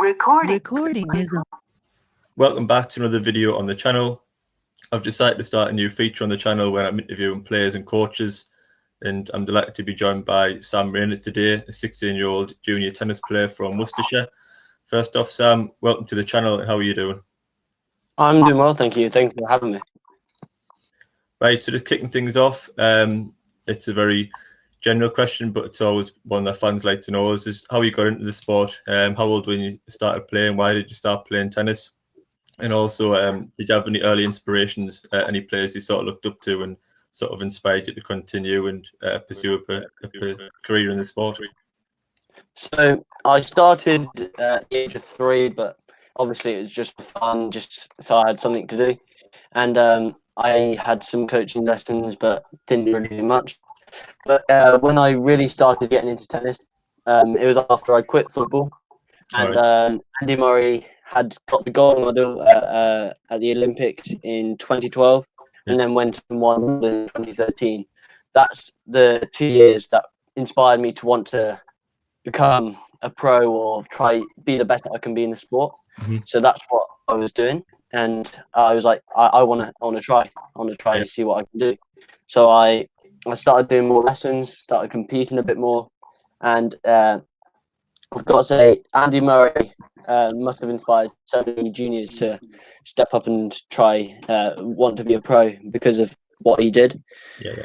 Recording is on. Welcome back to another video on the channel. I've decided to start a new feature on the channel where I'm interviewing players and coaches, and I'm delighted to be joined by Sam Rayner today, a 16-year-old junior tennis player from Worcestershire. First off, Sam, welcome to the channel. How are you doing? I'm doing well, thank you. Thank you for having me. Right, so just kicking things off, it's a very general question, but it's always one that fans like to know is how you got into the sport. How old when you started playing? Why did you start playing tennis? And also, did you have any early inspirations, any players you sort of looked up to and sort of inspired you to continue and pursue a career in the sport? So I started at the age of 3, but obviously it was just for fun, just so I had something to do. And I had some coaching lessons, but didn't really do much. But when I really started getting into tennis, it was after I quit football. And Andy Murray had got the gold medal at the Olympics in 2012, and then went and won in 2013. That's the 2 years that inspired me to want to become a pro or try be the best that I can be in the sport. So that's what I was doing, and I was like, I want to try to see what I can do. So I started doing more lessons, started competing a bit more, and I've got to say, Andy Murray must have inspired so many juniors to step up and try want to be a pro because of what he did.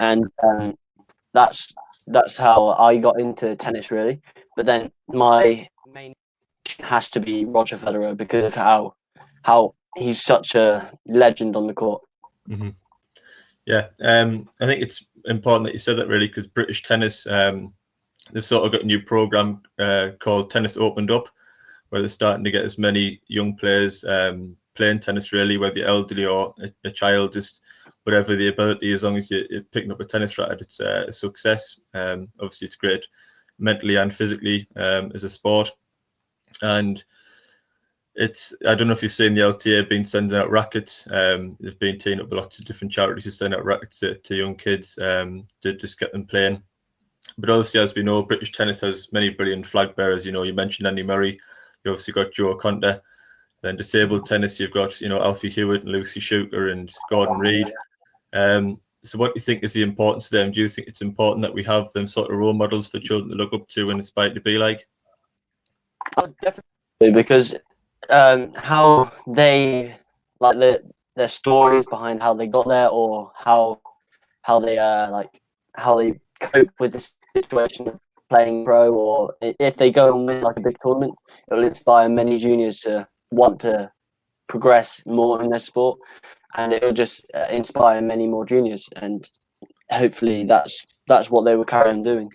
And that's how I got into tennis, really. But then my main has to be Roger Federer because of how he's such a legend on the court. Yeah, I think it's important that you said that, really, because British tennis, they've sort of got a new program called Tennis Opened Up, where they're starting to get as many young players playing tennis, really, whether you're elderly or a child, just whatever the ability, as long as you're picking up a tennis racket, it's a success. Obviously, it's great mentally and physically as a sport. And it's, I don't know if you've seen the LTA been sending out rackets. They've been teaming up with lots of different charities to send out rackets to young kids to just get them playing. But obviously, as we know, British tennis has many brilliant flag bearers. You know, you mentioned Andy Murray. You obviously got Joe Conte. Then disabled tennis, you've got, you know, Alfie Hewitt and Lucy Shooter and Gordon Reid. So what do you think is the importance of them? Do you think it's important that we have them sort of role models for children to look up to and aspire to be like? Oh, definitely, because how they, like, their stories behind how they got there, or how they how they cope with the situation of playing pro, or if they go and win like a big tournament, it will inspire many juniors to want to progress more in their sport, and it will just inspire many more juniors, and hopefully that's what they will carry on doing.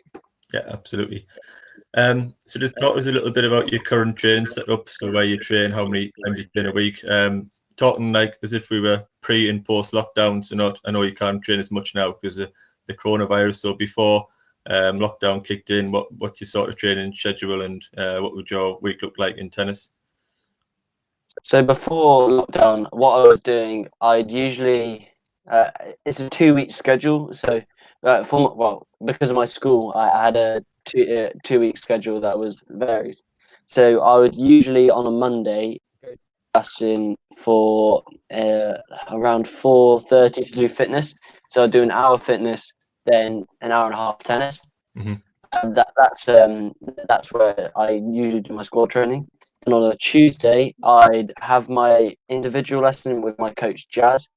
Yeah, absolutely. So just talk to us a little bit about your current training setup, so where you train, how many times you train a week. Talking like as if we were pre and post lockdown, so not, I know you can't train as much now because of the coronavirus. So before lockdown kicked in, what's your sort of training schedule, and what would your week look like in tennis? So before lockdown, what I was doing, I'd usually it's a 2-week schedule. So because of my school, I had a 2-week schedule that was varied. So I would usually on a Monday go to lesson for around 4:30 to do fitness. So I'd do an hour fitness, then an hour and a half tennis. And that's where I usually do my squad training. And on a Tuesday, I'd have my individual lesson with my coach Jazz,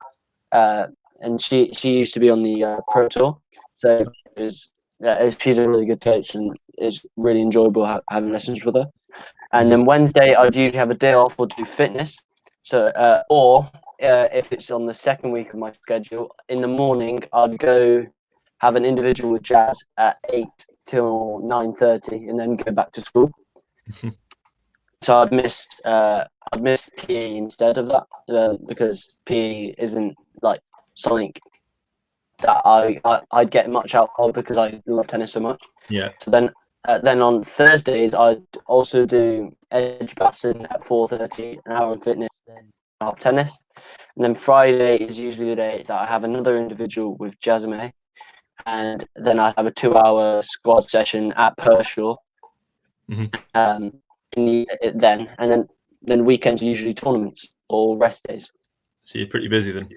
and she used to be on the Pro Tour, so she's a really good coach, and it's really enjoyable having lessons with her. And then Wednesday, I'd usually have a day off or do fitness. So if it's on the second week of my schedule, in the morning, I'd go have an individual with Jazz at 8 till 9:30, and then go back to school. So I'd miss PE instead of that, because PE isn't like something that I'd get much out of because I love tennis so much. Yeah. So then on Thursdays I'd also do Edgbaston at 4:30, an hour of fitness, then an hour of tennis. And then Friday is usually the day that I have another individual with Jasmine, and then I have a 2-hour squad session at Pershore. then, and then weekends are usually tournaments or rest days. So you're pretty busy then.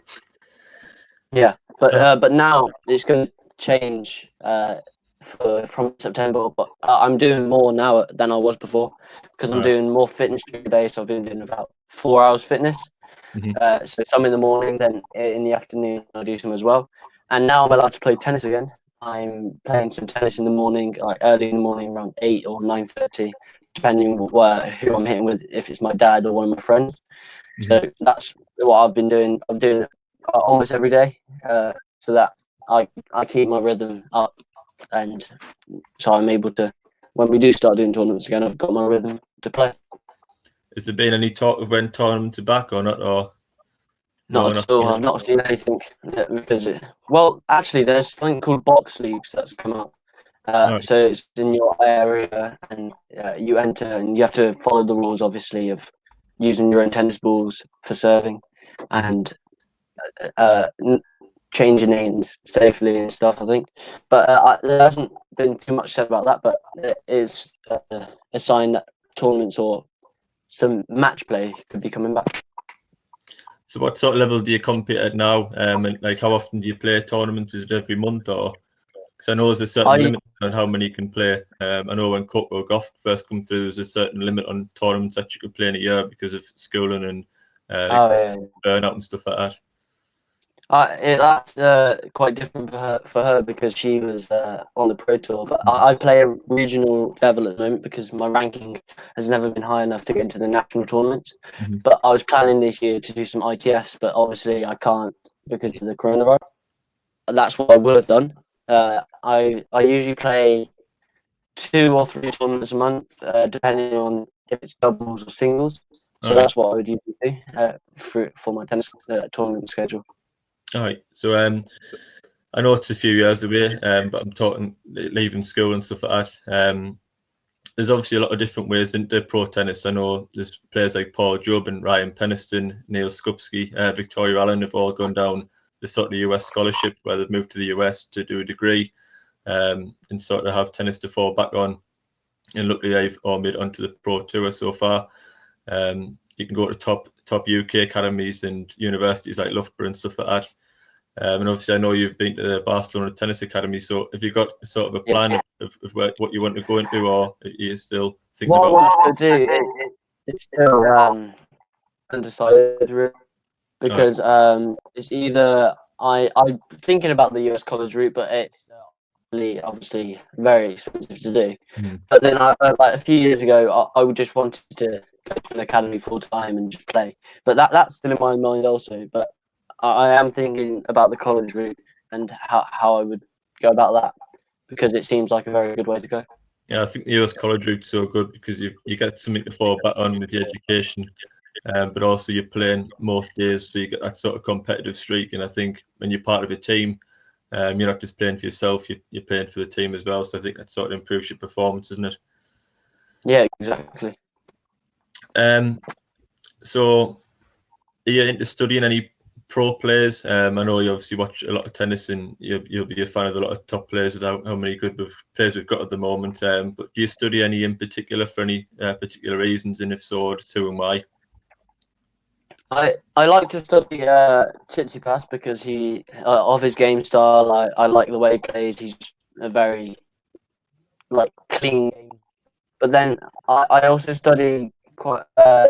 Yeah, So, but now it's going to change from September. But I'm doing more now than I was before because I'm right. doing more fitness during the day. So I've been doing about 4 hours fitness. Mhm. So some in the morning, then in the afternoon I do some as well. And now I'm allowed to play tennis again. I'm playing some tennis in the morning, like early in the morning, around 8 or 9:30, depending on who I'm hitting with. If it's my dad or one of my friends. So Mhm. that's what I've been doing. I'm doing it almost every day, so that I keep my rhythm up, and so I'm able to. When we do start doing tournaments again, I've got my rhythm to play. Has there been any talk of when tournaments are back or not? Or no, Not not at all. yet. I've not seen anything because well, actually, there's something called box leagues that's come out. All right. So it's in your area, and you enter, and you have to follow the rules, obviously, of using your own tennis balls for serving, Mhm. and uh, changing names safely and stuff. I think, but there hasn't been too much said about that. But it is a sign that tournaments or some match play could be coming back. So what sort of level do you compete at now? And like how often do you play tournaments? Is it every month or? Because I know there's a certain I limit on how many you can play. I know when Coco Golf first come through, there was a certain limit on tournaments that you could play in a year because of schooling and oh yeah. burnout and stuff like that. That's quite different for her because she was on the pro tour. But Mhm. I play a regional level at the moment because my ranking has never been high enough to get into the national tournaments. Mhm. But I was planning this year to do some ITFs, but obviously I can't because of the coronavirus. That's what I would have done. I usually play 2 or 3 tournaments a month, depending on if it's doubles or singles. All So right. that's what I would usually do for my tennis tournament schedule. All right. So I know it's a few years away, but I'm talking leaving school and stuff like that. There's obviously a lot of different ways into pro tennis. I know there's players like Paul Jubb and Ryan Peniston, Neil Skupski, Victoria Allen have all gone down the sort of US scholarship where they've moved to the US to do a degree and sort of have tennis to fall back on. And luckily they've all made it onto the pro tour so far. You can go to top UK academies and universities like Loughborough and stuff like that. And obviously, I know you've been to the Barcelona Tennis Academy. So, have you got sort of a Yeah. plan of what you want to go into, or are you still thinking What I about? want to do it's still undecided really, All right. because it's either I'm thinking about the US college route, but it's obviously very expensive to do. Mhm. But then like a few years ago, I would just wanted to go to an academy full time and just play. But that's still in my mind also. But I am thinking about the college route and how I would go about that because it seems like a very good way to go. Yeah, I think the US college route's so good because you get something to fall back on with the education, but also you're playing most days, so you get that sort of competitive streak. And I think when you're part of a team, you're not just playing for yourself; you're playing for the team as well. So I think that sort of improves your performance, isn't it? Yeah, exactly. Um, so are you into studying any pro players? I know you obviously watch a lot of tennis, and you'll be a fan of a lot of top players with how many good players we've got at the moment. But do you study any in particular for any particular reasons? And if so, just who and why? I like to study Tsitsipas because he of his game style. I like the way he plays. He's a very like clean. But then I also study quite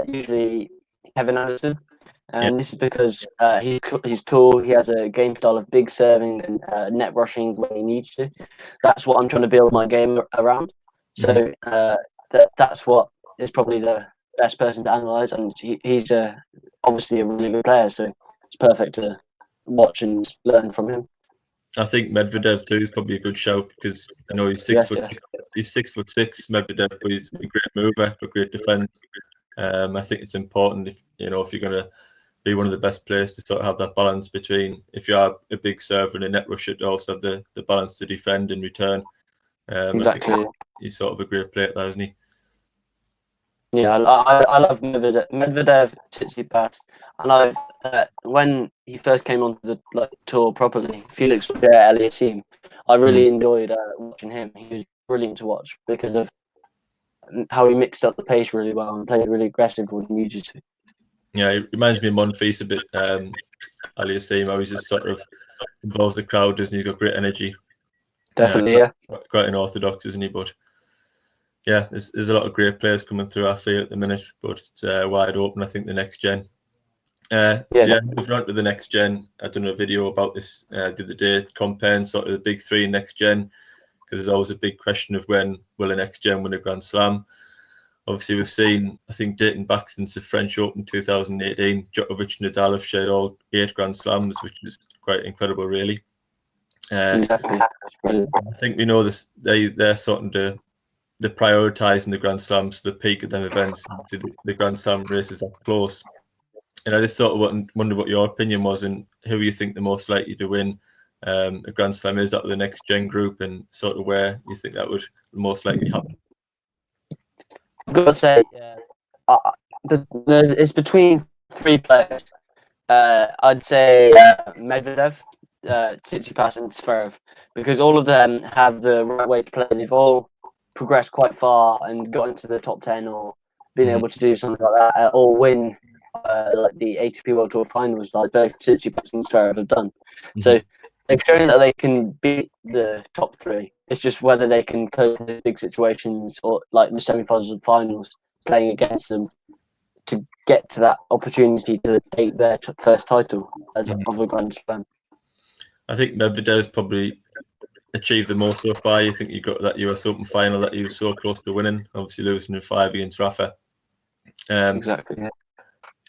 usually Kevin Anderson, Yeah. and this is because he's tall. He has a game style of big serving and net rushing when he needs to. That's what I'm trying to build my game around. Mhm. So that's what is probably the best person to analyze, and he's obviously a really good player. So it's perfect to watch and learn from him. I think Medvedev too is probably a good shout because I know he's six Yes, foot. yes, He's 6'6", Medvedev, but he's a great mover, a great defense. I think it's important if you're going to be one of the best players to sort of have that balance between if you are a big server and a net rusher to also have the balance to defend and return. I think exactly. he's sort of a great player at that, isn't he? Yeah, I love Medvedev, Tsitsipas, and I've when he first came onto the tour properly, Felix LTA, I Mm. really enjoyed watching him. He was brilliant to watch because of how he mixed up the pace really well and played really aggressive when he needed to. Yeah, it reminds me of Monfils a bit. Ali Asim, how he's just sort of involves the crowd, doesn't he? He's got great energy. Definitely, yeah. Quite unorthodox, isn't he? But yeah, there's a lot of great players coming through our field at the minute, but it's wide open. I think the next gen. Moving on to the next gen. I done a video about this the other day, comparing sort of the big three next gen, because there's always a big question of when will a next gen win a Grand Slam. Obviously, we've seen, I think, dating back since the French Open 2018, Djokovic and Nadal have shared all 8 Grand Slams, which is quite incredible, really. Exactly. I think we know this. They're starting to they're prioritising the Grand Slams to the peak of them events. The Grand Slam races are close, and I just sort of wonder what your opinion was and who you think the most likely to win a Grand Slam is out of the next gen group, and sort of where you think that would most likely happen. I've got to say, it's between 3 players. I'd say Medvedev, Tsitsipas, and Zverev, because all of them have the right way to play. They've all progressed quite far and got into the top 10 or been able to do something like that, or win like the ATP World Tour finals, like both Tsitsipas and Zverev have done. So they've shown that they can beat the top 3. It's just whether they can cope in big situations or like the semi-finals and finals, playing against them to get to that opportunity to take their first title as of a Grand Slam. I think Medvedev's probably achieved the most so far. You think you got that US Open final that he was so close to winning, obviously losing in 5 against Rafa. Exactly. Yeah.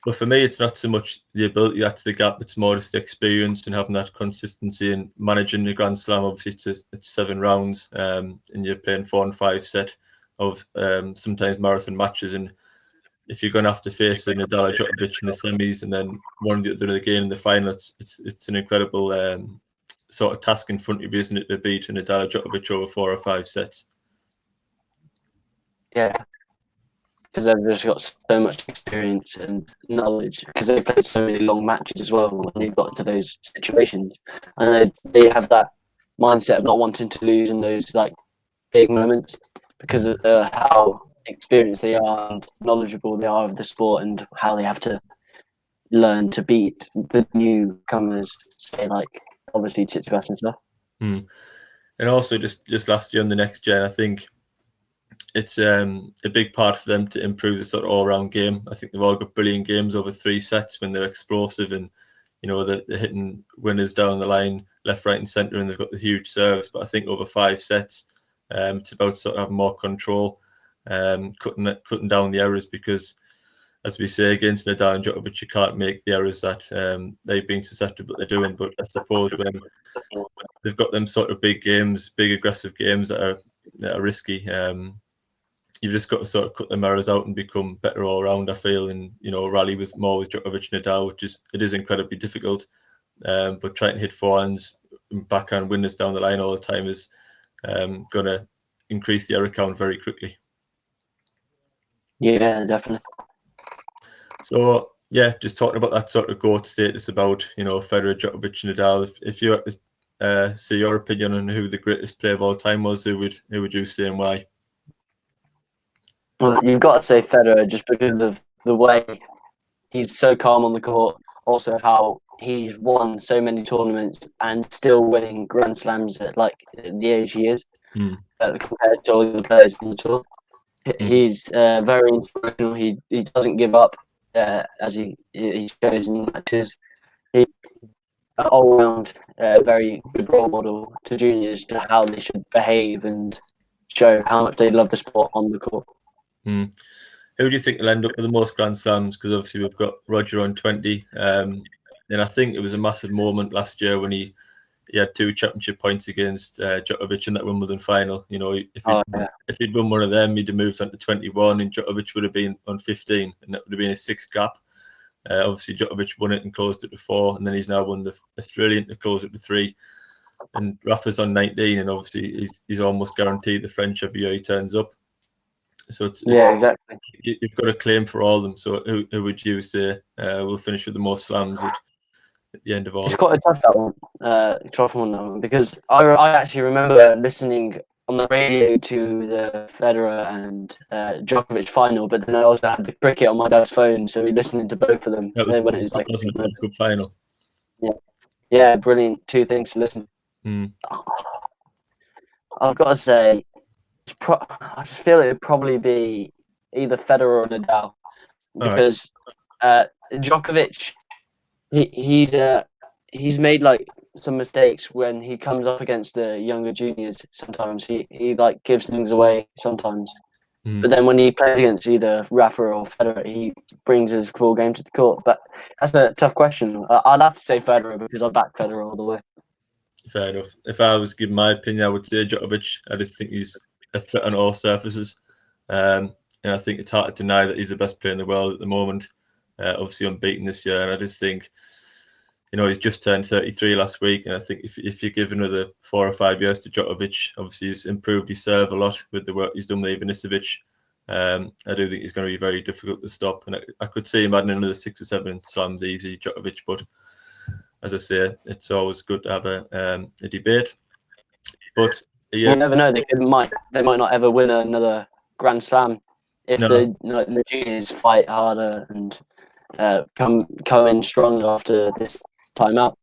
But for me, it's not so much the ability that's the gap; it's more just the experience and having that consistency and managing the Grand Slam. Obviously, it's 7 rounds, and you're playing 4 and 5 set of sometimes marathon matches. And if you're going to have to face a Nadal or Djokovic in the semis and then one of the other again in the final, it's an incredible sort of task in front of you, isn't it, to beat a Nadal or Djokovic over 4 or 5 sets? Yeah. Because they've just got so much experience and knowledge, because they've played so many long matches as well when they've got to those situations, and they have that mindset of not wanting to lose in those like big moments because of how experienced they are and knowledgeable they are of the sport and how they have to learn to beat the newcomers, say like obviously Tsitsipas and stuff. And also just last year on the next gen, I think it's a big part for them to improve the sort of all-round game. I think they've all got brilliant games over 3 sets when they're explosive and they're hitting winners down the line, left, right, and centre, and they've got the huge serves. But I think over 5 sets, it's about sort of having more control, cutting down the errors, because, as we say, against Nadal and Djokovic, you can't make the errors that they've been susceptible to doing. But I suppose when they've got them sort of big games, big aggressive games that are risky, you've just got to sort of cut the errors out and become better all around, I feel, and rally with Djokovic and Nadal, which is incredibly difficult. But trying to hit forehands and backhand winners down the line all the time is going to increase the error count very quickly. Yeah, definitely. So yeah, just talking about that sort of GOAT status about Federer, Djokovic, and Nadal. If you had to say your opinion on who the greatest player of all time was, who would you say and why? Well, you've got to say Federer just because of the way he's so calm on the court. Also, how he's won so many tournaments and still winning Grand Slams at like the age he is, compared to all the players on the tour. He's very inspirational. He doesn't give up, as he shows in matches. He's an all-round very good role model to juniors to how they should behave and show how much they love the sport on the court. Who do you think will end up with the most Grand Slams? Because obviously we've got Roger on 20, and I think it was a massive moment last year when he had 2 championship points against Djokovic in that Wimbledon final. If he'd won one of them, he'd have moved on to 21, and Djokovic would have been on 15, and that would have been a 6 gap. Obviously, Djokovic won it and closed it to 4, and then he's now won the Australian to close it to 3. And Rafa's on 19, and obviously he's almost guaranteed the French every year he turns up. So exactly. You've got a claim for all of them. So who would you say will finish with the most slams at the end of all? It's quite a tough one that one, because I actually remember listening on the radio to the Federer and Djokovic final, but then I also had the cricket on my dad's phone, so we listening to both of them That when it was like wasn't a World Cup final. yeah, brilliant. Two things to listen. I've got to say, I just feel it would probably be either Federer or Nadal because Djokovic, he's made like some mistakes when he comes up against the younger juniors. Sometimes he like gives things away sometimes, but then when he plays against either Rafa or Federer, he brings his full game to the court. But that's a tough question. I'd have to say Federer because I back Federer all the way. Fair enough. If I was giving my opinion, I would say Djokovic. I just think he's a threat on all surfaces. And I think it's hard to deny that he's the best player in the world at the moment. Obviously unbeaten this year. And I just think, he's just turned 33 last week. And I think if you give another 4 or 5 years to Djokovic, obviously he's improved his serve a lot with the work he's done with Ivanisevic. I do think he's going to be very difficult to stop. And I could see him adding another 6 or 7 slams easy, Djokovic. But as I say, it's always good to have a debate. But you never know; they might not ever win another Grand Slam if the juniors fight harder and come in stronger after this time out.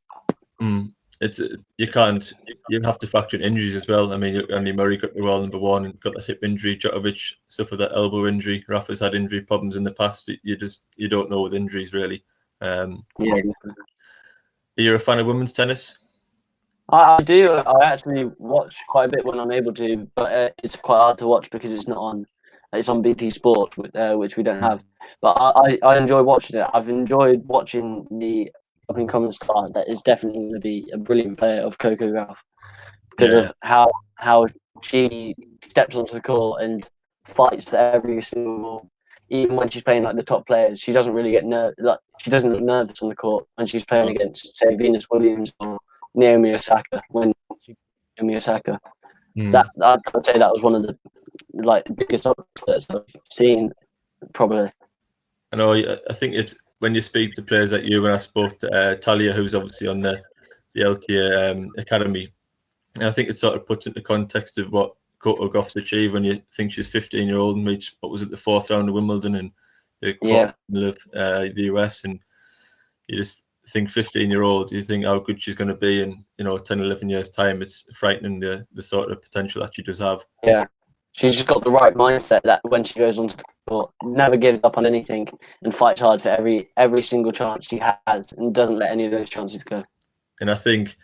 You have to factor in injuries as well. I mean, Andy Murray got the world #1 and got the hip injury. Djokovic suffered that elbow injury. Rafa's had injury problems in the past. You don't know with injuries really. Are you a fan of women's tennis? I do. I actually watch quite a bit when I'm able to, but it's quite hard to watch because it's not on. It's on BT Sport, which we don't have. But I enjoy watching it. I've enjoyed watching the up and coming star that is definitely going to be a brilliant player of Coco Gauff because of how she steps onto the court and fights for every single. Even when she's playing like the top players, she doesn't really get she doesn't look nervous on the court when she's playing against, say, Venus Williams or Naomi Osaka. That I'd say that was one of the biggest upsets I've seen, probably. I know. I think it's when you speak to players like you. When I spoke to Talia, who's obviously on the LTA academy, and I think it sort of puts into context of what Coco Gauff's achieved when you think she's 15-year-old and reached what was it, the 4th round of Wimbledon and the quarter of the US, and you just think 15-year-old, you think how good she's going to be in 10, 11 years time. It's frightening the sort of potential that she does have. Yeah, she's just got the right mindset that when she goes onto the court, never gives up on anything and fights hard for every single chance she has and doesn't let any of those chances go. And I think,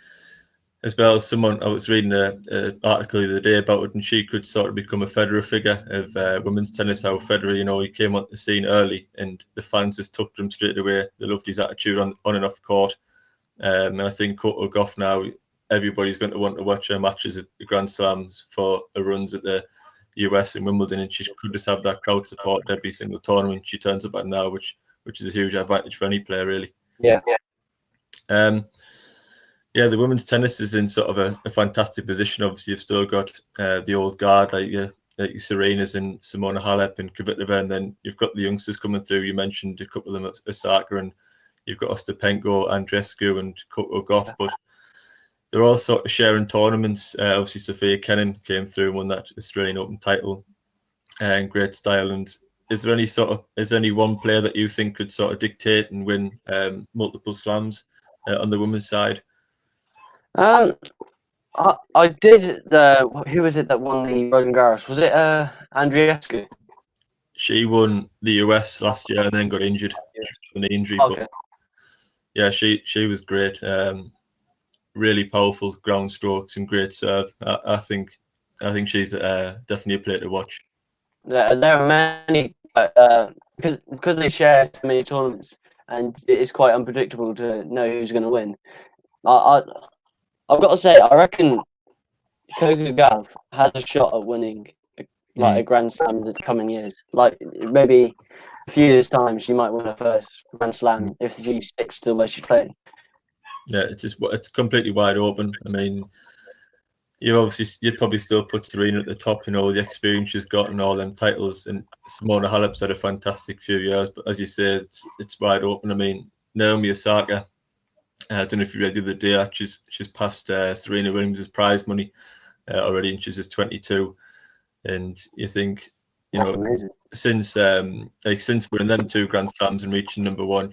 as well as someone, I was reading an article the other day about it, and she could sort of become a Federer figure of women's tennis. How Federer, he came on the scene early, and the fans just took him straight away. They loved his attitude on and off court. And I think Coco Gauff now, everybody's going to want to watch her matches at the Grand Slams for her runs at the US and Wimbledon, and she could just have that crowd support at every single tournament she turns up at now, which is a huge advantage for any player, really. Yeah. The women's tennis is in sort of a fantastic position. Obviously, you've still got the old guard like your Serenas and Simona Halep and Kvitova, and then you've got the youngsters coming through. You mentioned a couple of them at Osaka, and you've got Ostapenko, Andreescu, and Coco Gauff, but they're all sort of sharing tournaments. Obviously, Sophia Kenin came through and won that Australian Open title in great style. And is there any one player that you think could sort of dictate and win multiple slams on the women's side? I did who was it that won the Roland Garros? Was it Andreescu? She won the US last year and then got injured. An injury, okay. But yeah, she was great. Really powerful ground strokes and great serve. I think she's definitely a player to watch. There are many because they share so many tournaments, and it is quite unpredictable to know who's going to win. I've got to say, I reckon Coco Gauff has a shot at winning a Grand Slam in the coming years. Like maybe a few years' time, she might win her first Grand Slam if she sticks to where she's playing. Yeah, it's completely wide open. I mean, you'd probably still put Serena at the top. The experience she's got and all them titles. And Simona Halep's had a fantastic few years, but as you say, it's wide open. I mean, Naomi Osaka. I don't know if you read the other day. She's passed Serena Williams' prize money already, and she's just 22. And you think, you That's know, amazing. since winning them 2 Grand Slams and reaching number 1,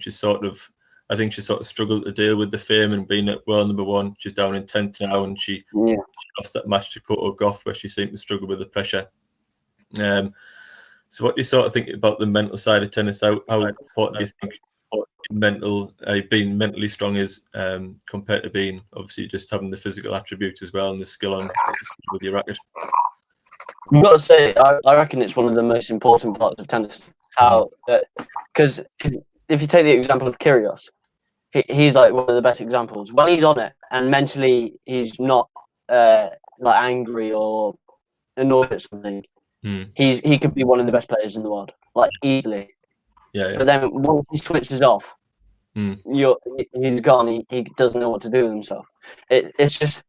I think she sort of struggled to deal with the fame and being at world number 1. She's down in 10th now, and she lost that match to Coco Gauff, where she seemed to struggle with the pressure. So what do you sort of think about the mental side of tennis? How important do you think being mentally strong is, compared to being obviously just having the physical attributes as well and the skill with your racket? I've got to say, I reckon it's one of the most important parts of tennis. How, because if you take the example of Kyrgios, he's like one of the best examples. When he's on it and mentally he's not like angry or annoyed at something, he could be one of the best players in the world, like easily. Yeah. But then once he switches off, he's gone. He doesn't know what to do with himself. It's just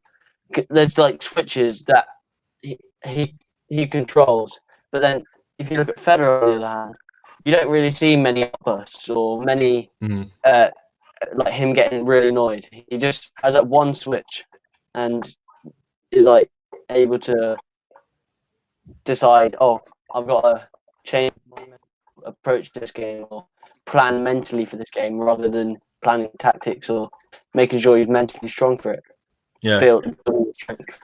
there's like switches that he controls. But then if you look at Federer on the other hand, you don't really see many outbursts or many like him getting really annoyed. He just has that one switch and is like able to decide, oh, I've got to change my approach to this game or plan mentally for this game rather than planning tactics or making sure he's mentally strong for it. Yeah. Building strength.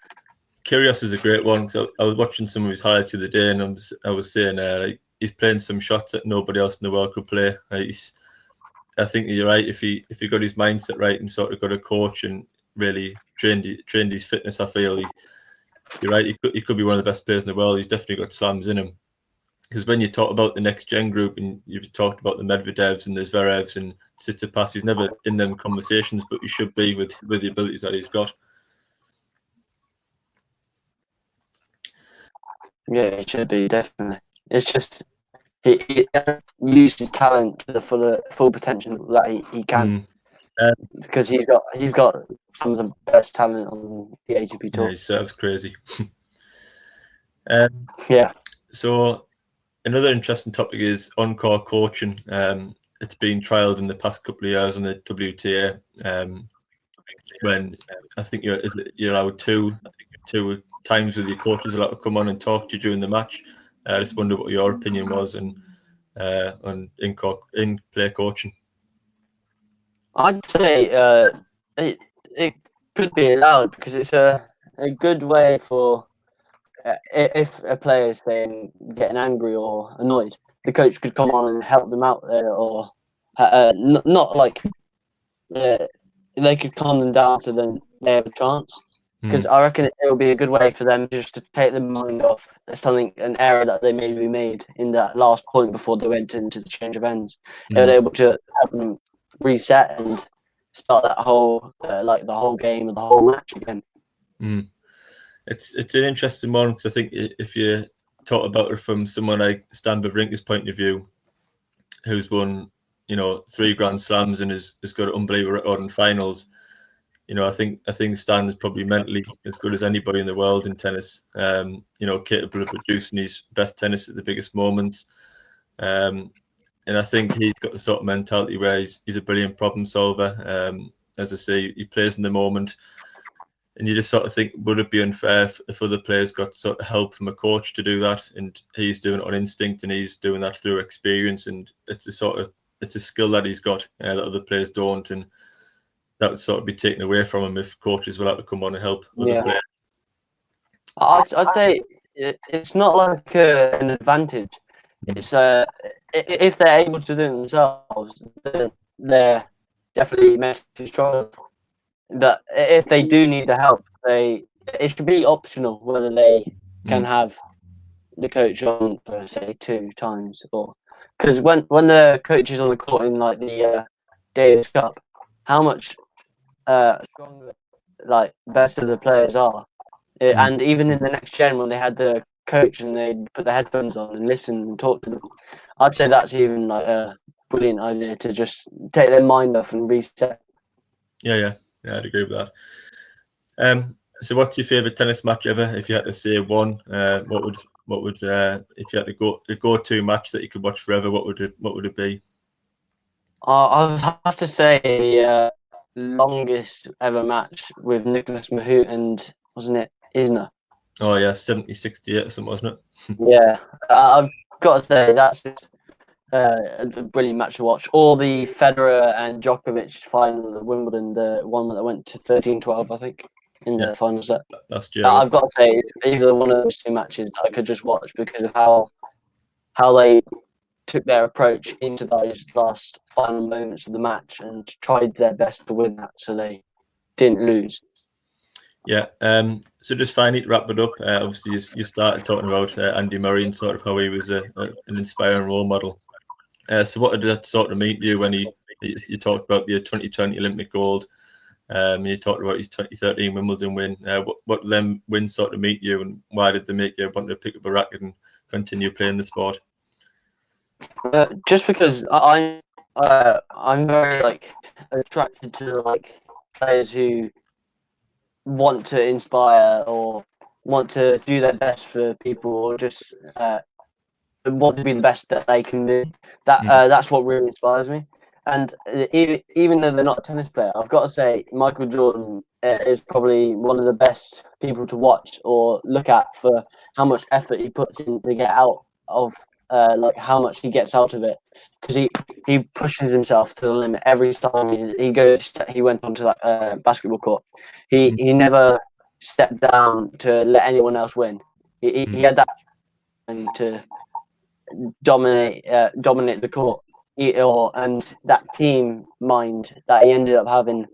Kyrgios is a great one. So I was watching some of his highlights the other day, and I was saying like, he's playing some shots that nobody else in the world could play. I think you're right. If he got his mindset right and sort of got a coach and really trained his fitness, I feel you're right. He could be one of the best players in the world. He's definitely got slams in him. Because when you talk about the NextGen group and you've talked about the Medvedevs and the Zverevs and Tsitsipas, he's never in them conversations, but he should be with the abilities that he's got. Yeah, it should be, definitely. It's just he uses his talent to the full potential that he can, because he's got some of the best talent on the ATP tour. Yeah, his serve's crazy. Yeah. So another interesting topic is on-court coaching. It's been trialled in the past couple of years on the WTA. When I think you're allowed two times with your coaches allowed to come on and talk to you during the match. I just wonder what your opinion was on in-play coaching. I'd say it could be allowed because it's a good way for if a player is saying getting angry or annoyed, the coach could come on and help them out there, or not like they could calm them down so then they have a chance. Because I reckon it will be a good way for them just to take their mind off an error that they maybe made in that last point before they went into the change of ends. They were able to help them reset and start that whole like the whole game or the whole match again. It's an interesting one because I think if you talk about it from someone like Stan Wawrinka's point of view, who's won 3 Grand Slams and has got an unbelievable record in finals. I think Stan is probably mentally as good as anybody in the world in tennis. Capable of producing his best tennis at the biggest moments. And I think he's got the sort of mentality where he's a brilliant problem solver. As I say, he plays in the moment. And you just sort of think, would it be unfair if other players got sort of help from a coach to do that? And he's doing it on instinct and he's doing that through experience. And it's a skill that he's got that other players don't. And that would sort of be taken away from him if coaches will have to come on and help other players. I'd say it's not like an advantage. It's if they're able to do it themselves, then they're definitely mentally strong. But if they do need the help, it should be optional whether they can have the coach on for say 2 times, or because when the coach is on the court in like the Davis Cup, how much stronger like best of the players are, and even in the NextGen when they had the coach and they put the headphones on and listen and talk to them, I'd say that's even like a brilliant idea to just take their mind off and reset. Yeah, I'd agree with that. So what's your favorite tennis match ever? If you had to say one, what would if you had to go to match that you could watch forever, what would it be? I have to say the longest ever match with Nicholas Mahut and wasn't it Isner? Oh yeah, 70, 68 or something, wasn't it? Yeah, I've got to say that's just a brilliant match to watch. Or the Federer and Djokovic final at Wimbledon, the one that went to 13-12, I think, in Yeah. the final set. Last year. I've got to say, either one of those two matches I could just watch because of how they took their approach into those last final moments of the match and tried their best to win that, so they didn't lose. Yeah. So just finally to wrap it up, obviously you started talking about Andy Murray and sort of how he was an inspiring role model. So what did that sort of mean to you when you talked about the 2020 Olympic gold? You talked about his 2013 Wimbledon win. What them wins sort of mean to you, and why did they make you want to pick up a racket and continue playing the sport? Just because I'm very attracted to players who want to inspire or want to do their best for people, or just want to be the best that they can be. That's what really inspires me. And even though they're not a tennis player, I've got to say Michael Jordan is probably one of the best people to watch or look at for how much effort he puts in to get out of how much he gets out of it, because he pushes himself to the limit every time he went onto that basketball court. He never stepped down to let anyone else win. He had that to dominate the court, and that team mind that he ended up having,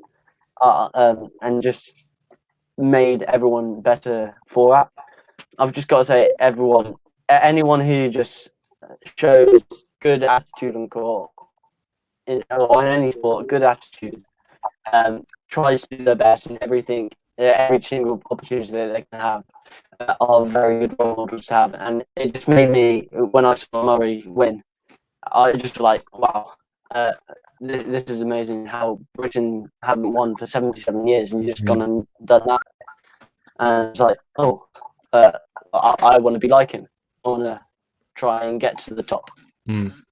and just made everyone better for that. I've just got to say, anyone who just shows good attitude on court or in any sport, good attitude, tries to do their best in everything, every single opportunity that they can have, are very good role models to have. And it just made me, when I saw Murray win, I just like, wow, this is amazing how Britain haven't won for 77 years and just gone and done that. And it's like, oh, I want to be like him. I want to try and get to the top.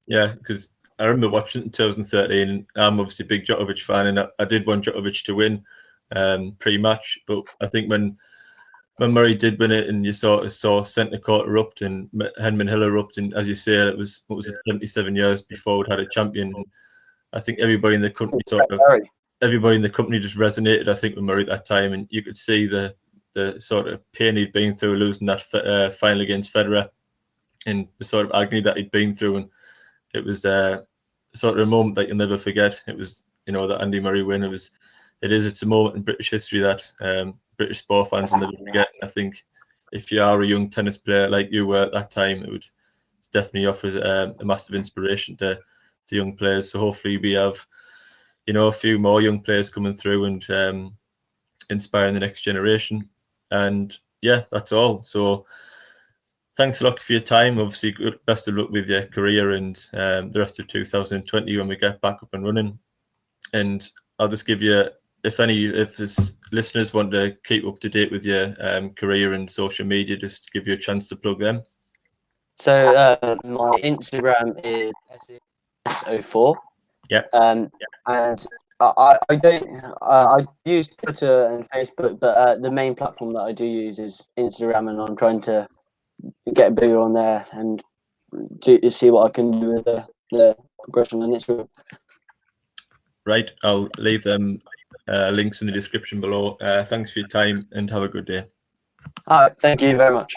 Yeah, because I remember watching it in 2013. I'm obviously a big Djokovic fan, and I did want Djokovic to win pre-match. But I think when Murray did win it, and you saw centre court erupt and Henman Hill erupt, and as you say, it was 77 years before we'd had a champion. And I think everybody in the country just resonated. I think with Murray at that time, and you could see the sort of pain he'd been through losing that final against Federer, and the sort of agony that he'd been through, and it was sort of a moment that you'll never forget. It was, the Andy Murray win. It's a moment in British history that British sport fans will never forget. I think if you are a young tennis player like you were at that time, it definitely offers a massive inspiration to young players. So hopefully we have, a few more young players coming through and inspiring the next generation. And yeah, that's all. So thanks a lot for your time. Obviously, best of luck with your career and the rest of 2020 when we get back up and running. And I'll just give you, if listeners want to keep up to date with your career and social media, just give you a chance to plug them. So my Instagram is S04. Yeah. And I don't. I use Twitter and Facebook, but the main platform that I do use is Instagram, and I'm trying to get bigger on there and to see what I can do with the progression on Instagram. Right. I'll leave them links in the description below. Thanks for your time and have a good day. All right. Thank you very much.